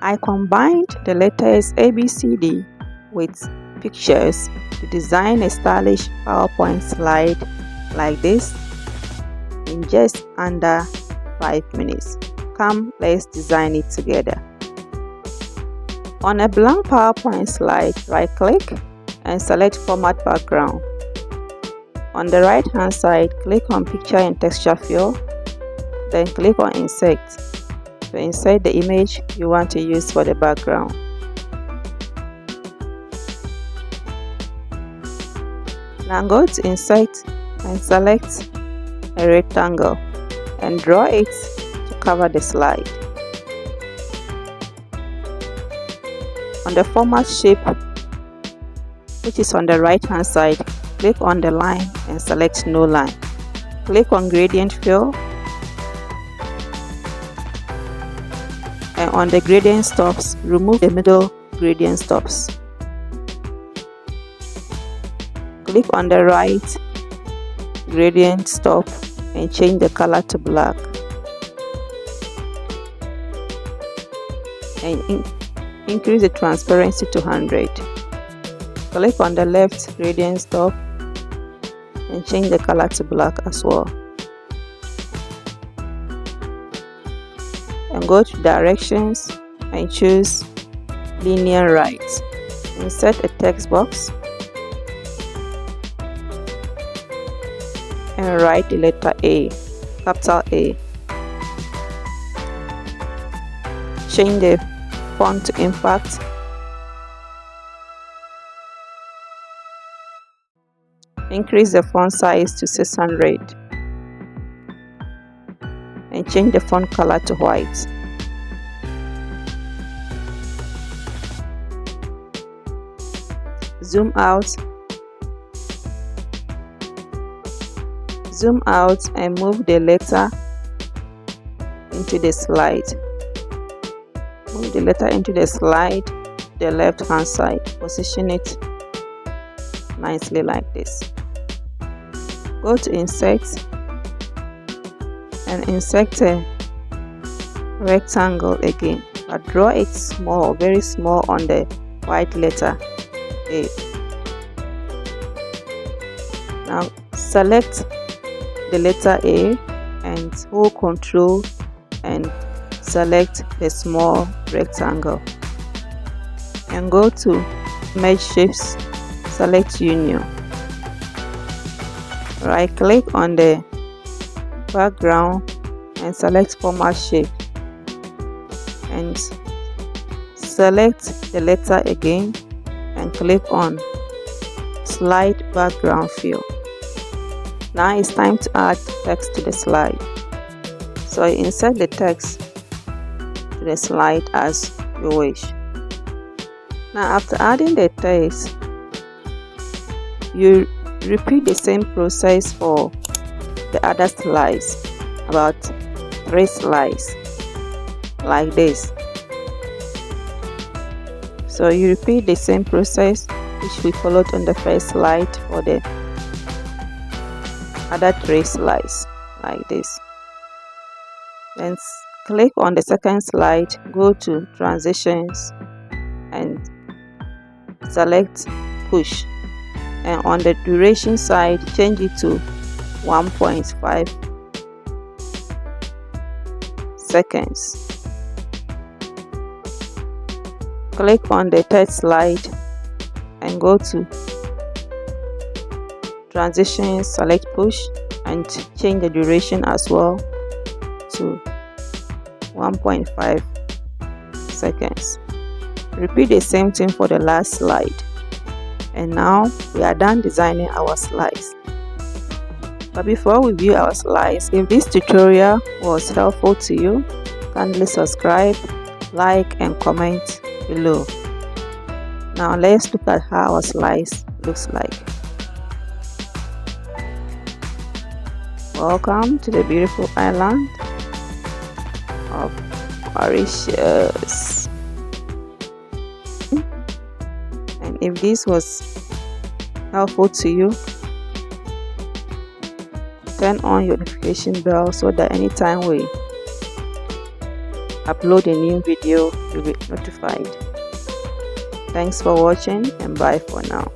I combined the letters ABCD with pictures to design a stylish PowerPoint slide like this in just under 5 minutes. Come, let's design it together. On a blank PowerPoint slide, right-click and select Format Background. On the right-hand side, click on Picture and Texture Fill, then click on Insert to insert the image you want to use for the background. Now go to Insert and select a rectangle and draw it to cover the slide. On the Format Shape, which is on the right hand side, click on the line and select No Line. Click on Gradient Fill and on the gradient stops, remove the middle gradient stops. Click on the right gradient stop and change the color to black. And increase the transparency to 100. Click on the left gradient stop and change the color to black as well. And go to Directions and choose Linear Right. Insert a text box and write the letter A, capital A. Change the font to Impact. Increase the font size to 600 and change the font color to white. Zoom out and move the letter into the slide. Move the letter into the slide, the left hand side. Position it nicely like this. Go to Insert and insert a rectangle again, but draw it small, very small on the white letter A. Now select the letter A and hold Ctrl and select the small rectangle and go to Merge Shapes, select Union. Right click on the background and select Format Shape and select the letter again and click on Slide Background Fill. Now it's time to add text to the slide. So insert the text to the slide as you wish. Now after adding the text, you repeat the same process for the other slides, about 3 slides like this. So you repeat the same process which we followed on the first slide for the other 3 slides like this. Then click on the second slide, go to Transitions and select Push, and on the duration side change it to 1.5 seconds. Click on the third slide and go to Transitions, select Push and change the duration as well to 1.5 seconds. Repeat the same thing for the last slide. And now we are done designing our slides. But before we view our slides, if this tutorial was helpful to you, kindly subscribe, like and comment below. Now let's look at how our slides looks like. Welcome to the beautiful island of Mauritius. And if this was helpful to you, turn on your notification bell so that anytime we upload a new video, you'll be notified. Thanks for watching and bye for now.